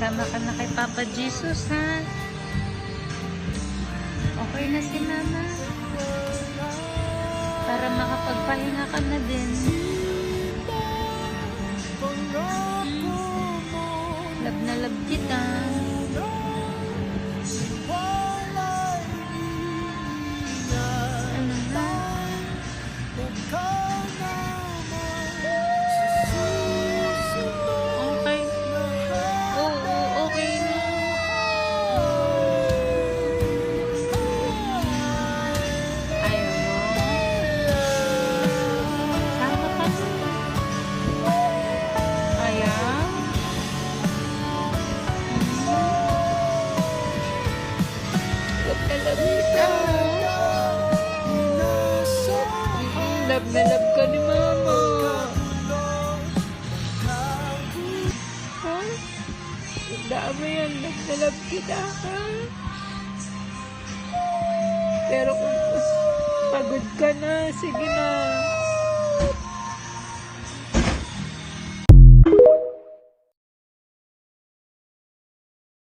Sama ka na kay Papa Jesus, ha? Okay na si Mama. Para makapagpahinga ka na din. Love na love kita. Ano na? Okay. Oo, okay na. Ayaw mo? Sama ka na. Ayaw? Love na love kita. Love na love ka ni Mama. Ha? Tandaan mo yan, love na love kita, ha? Pero kung pagod ka na, sige na.